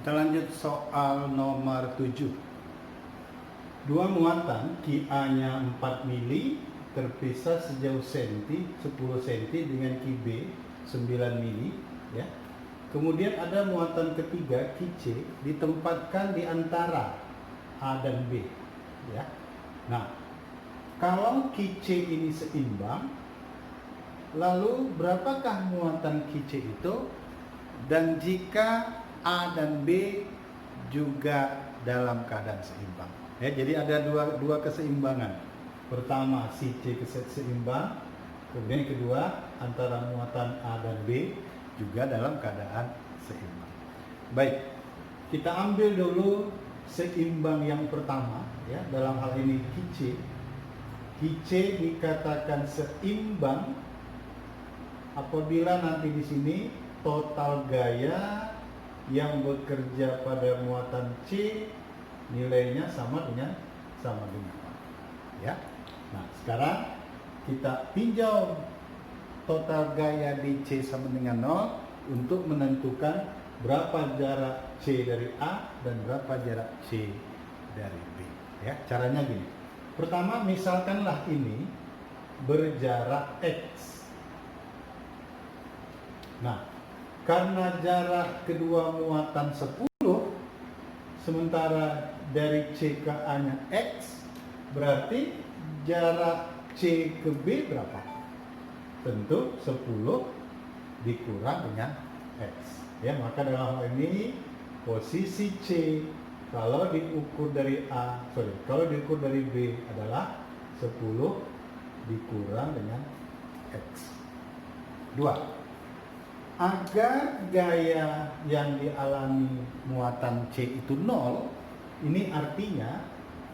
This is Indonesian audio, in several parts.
Kita lanjut soal nomor 7. Dua muatan QA-nya 4 mili terpisah sejauh 10 cm dengan QB 9 mili, ya. Kemudian ada muatan ketiga QC ditempatkan di antara A dan B, ya. Nah, kalau QC ini seimbang, lalu berapakah muatan QC itu? Dan jika A dan B juga dalam keadaan seimbang, ya, jadi ada dua keseimbangan. Pertama, si C seimbang, kemudian kedua antara muatan A dan B juga dalam keadaan seimbang. Baik, kita ambil dulu seimbang yang pertama, ya. Dalam hal ini QC. QC dikatakan seimbang apabila nanti di sini total gaya yang bekerja pada muatan C nilainya sama dengan A, ya. Nah, sekarang kita tinjau total gaya di C sama dengan 0 untuk menentukan berapa jarak C dari A dan berapa jarak C dari B, ya. Caranya gini. Pertama, misalkanlah ini berjarak X. Nah, karena jarak kedua muatan 10, sementara dari C ke A-nya X, berarti jarak C ke B berapa? Tentu 10 dikurang dengan X, ya. Maka dalam hal ini posisi C kalau diukur dari B adalah 10 dikurang dengan X. 2. Agar gaya yang dialami muatan C itu 0, ini artinya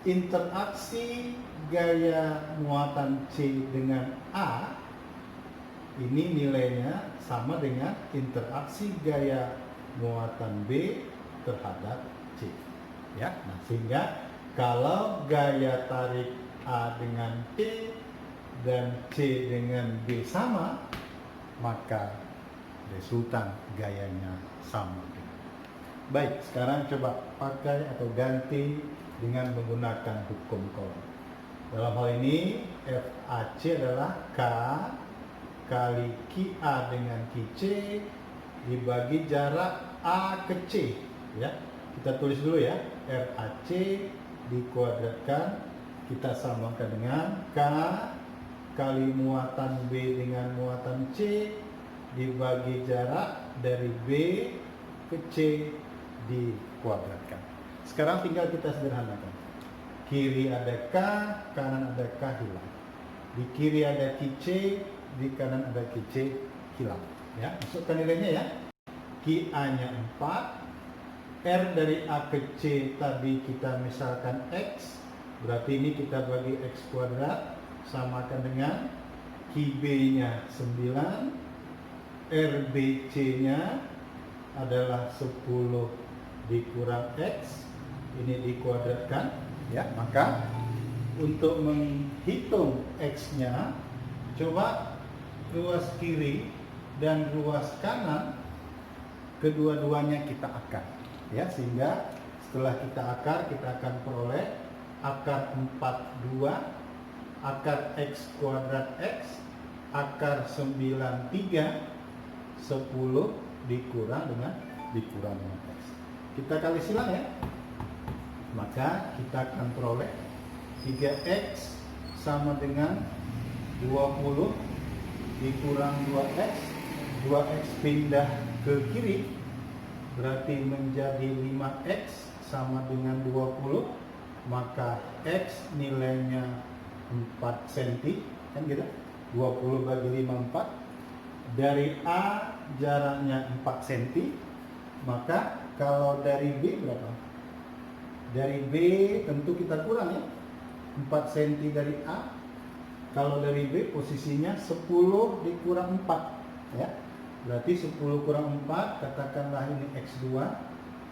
interaksi gaya muatan C dengan A ini nilainya sama dengan interaksi gaya muatan B terhadap C, ya. Nah, sehingga kalau gaya tarik A dengan C dan C dengan B sama, maka resultan gayanya sama. Baik, sekarang coba pakai atau ganti dengan menggunakan hukum Coulomb. Dalam hal ini FAC adalah K kali QA dengan QC dibagi jarak A ke C, ya. Kita tulis dulu, ya. RAC dikuadratkan, kita samakan dengan K kali muatan B dengan muatan C dibagi jarak dari B ke C dikuadratkan. Sekarang tinggal kita sederhanakan. Kiri ada K, kanan ada K hilang. Di kiri ada QC, di kanan ada QC hilang, ya. Masukkan nilainya, ya. QA-nya 4, R dari A ke C tadi kita misalkan X, berarti ini kita bagi X kuadrat, samakan dengan QB-nya 9, RBC-nya adalah 10 dikurang X, ini dikuadratkan, ya. Maka untuk menghitung X-nya, coba ruas kiri dan ruas kanan kedua-duanya kita akar, ya. Sehingga setelah kita akar, kita akan peroleh akar 42, akar X kuadrat X, akar 93, 10 dikurang dengan X. Kita kali silang, ya. Maka kita akan peroleh 3X sama dengan 20 dikurang 2X. 2X pindah ke kiri, berarti menjadi 5X sama dengan 20. Maka X nilainya 4 cm, kan gitu. 20 bagi 5, 4. Dari A jaraknya 4 cm, maka kalau dari B berapa? Dari B tentu kita kurang, ya. 4 cm dari A. Kalau dari B posisinya 10 dikurang 4, ya. Berarti 10 kurang 4, katakanlah ini X2,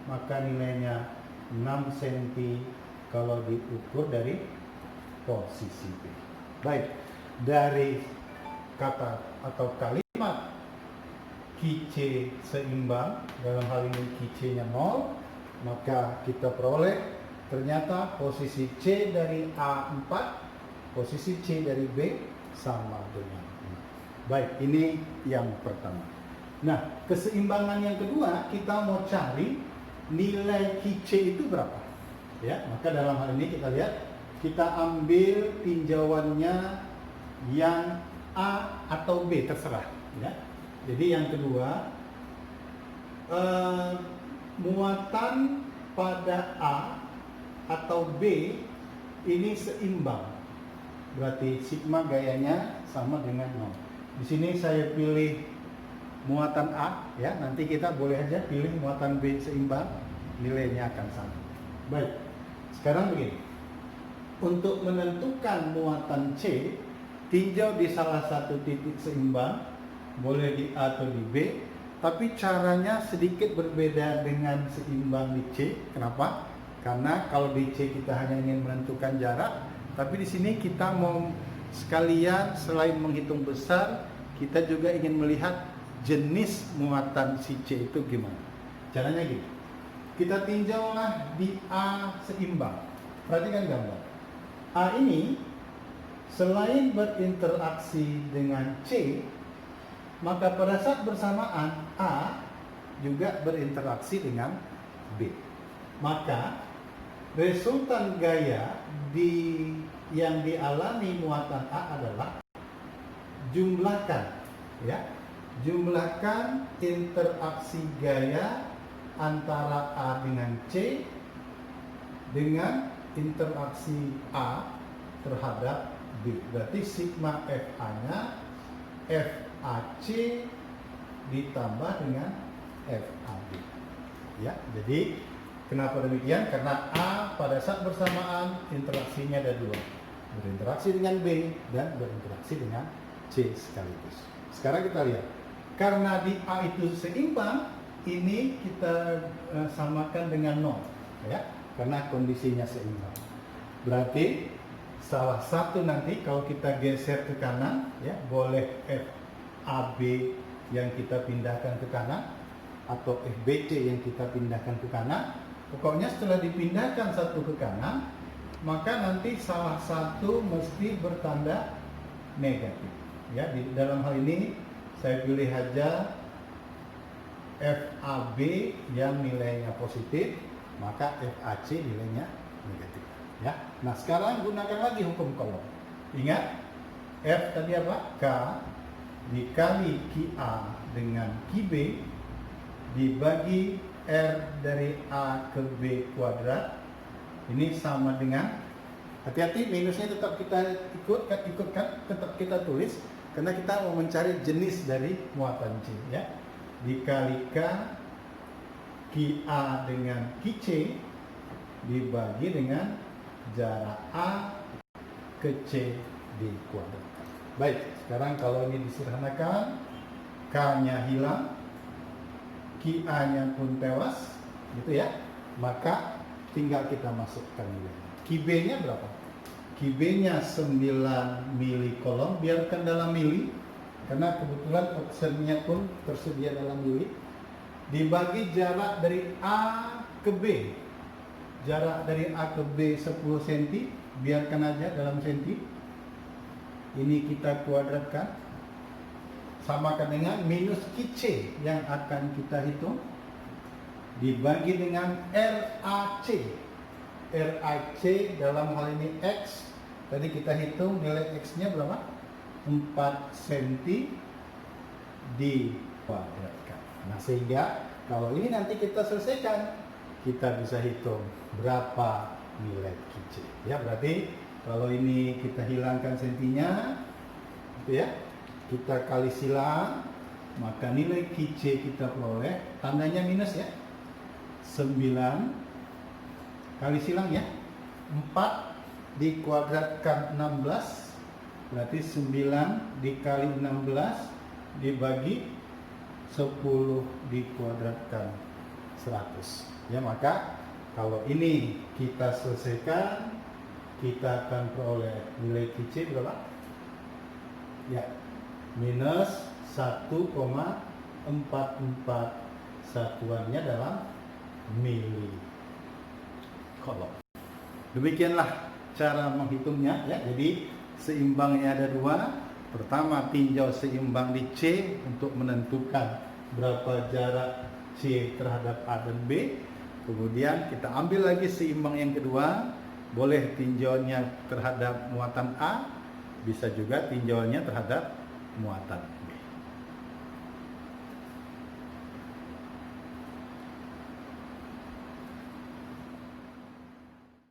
maka nilainya 6 cm kalau diukur dari posisi B. Baik, dari kata atau kalimat QC seimbang, dalam hal ini QC-nya 0, maka kita peroleh ternyata posisi C dari A4, posisi C dari B sama dengan 5. Baik, ini yang pertama. Nah, keseimbangan yang kedua, kita mau cari nilai QC itu berapa. Ya, maka dalam hal ini kita lihat, kita ambil tinjauannya yang A atau B, terserah. Ya. Jadi yang kedua, muatan pada A atau B ini seimbang. Berarti sigma gayanya sama dengan 0. Di sini saya pilih muatan A, ya. Nanti kita boleh aja pilih muatan B seimbang, nilainya akan sama. Baik. Sekarang begini. Untuk menentukan muatan C, tinjau di salah satu titik seimbang, boleh di A atau di B, tapi caranya sedikit berbeda dengan seimbang di C. Kenapa? Karena kalau di C kita hanya ingin menentukan jarak, tapi di sini kita mau sekalian selain menghitung besar, kita juga ingin melihat jenis muatan si C itu gimana. Caranya gini, kita tinjaulah di A seimbang. Perhatikan gambar. A ini selain berinteraksi dengan C, maka pada saat bersamaan A juga berinteraksi dengan B. Maka resultan gaya yang dialami muatan A adalah jumlahkan, ya, jumlahkan interaksi gaya antara A dengan C dengan interaksi A terhadap B. Berarti sigma FA-nya FAC ditambah dengan FAB. Ya, jadi kenapa demikian? Karena A pada saat bersamaan interaksinya ada dua, berinteraksi dengan B dan berinteraksi dengan C sekaligus. Sekarang kita lihat, karena di A itu seimbang, ini kita samakan dengan 0, ya, karena kondisinya seimbang. Berarti salah satu nanti kalau kita geser ke kanan, ya, boleh FAB yang kita pindahkan ke kanan atau FBC yang kita pindahkan ke kanan. Pokoknya setelah dipindahkan satu ke kanan, maka nanti salah satu mesti bertanda negatif. Ya, di dalam hal ini saya pilih aja FAB yang nilainya positif, maka FAC nilainya negatif. Ya. Nah, sekarang gunakan lagi hukum kolom. Ingat, F tadi apa? K dikali QA dengan QB dibagi R dari A ke B kuadrat. Ini sama dengan, hati-hati minusnya tetap kita ikutkan, tetap kita tulis karena kita mau mencari jenis dari muatan C, ya. Dikalikan QA dengan QC dibagi dengan jarak A ke C dikuadratkan. Baik, sekarang kalau ini disederhanakan, K-nya hilang, QA-nya pun tewas, gitu ya. Maka tinggal kita masukkan nilainya. QB-nya berapa? QB-nya 9 mili kolom, biarkan dalam mili, karena kebetulan optionnya pun tersedia dalam mili. Dibagi jarak dari A ke B. Jarak dari A ke B 10 cm, biarkan aja dalam senti. Ini kita kuadratkan. Samakan dengan minus QC yang akan kita hitung. Dibagi dengan RAC. RAC dalam hal ini X. Tadi kita hitung nilai X-nya berapa? 4 cm dikuadratkan. Nah, sehingga kalau ini nanti kita selesaikan, kita bisa hitung berapa nilai QC. Ya, berarti kalau ini kita hilangkan sentinya, gitu ya, kita kali silang, maka nilai QC kita peroleh, tandanya minus ya, 9 kali silang ya, 4 dikuadratkan 16, berarti 9 dikali 16 dibagi 10 dikuadratkan 100. Ya, maka kalau ini kita selesaikan, kita akan peroleh nilai QC berapa? Ya, minus 1,44 satuannya dalam milikolom. Demikianlah cara menghitungnya ya. Jadi seimbangnya ada dua. Pertama, tinjau seimbang di C untuk menentukan berapa jarak C terhadap A dan B. Kemudian kita ambil lagi seimbang yang kedua, boleh tinjaunya terhadap muatan A, bisa juga tinjaunya terhadap muatan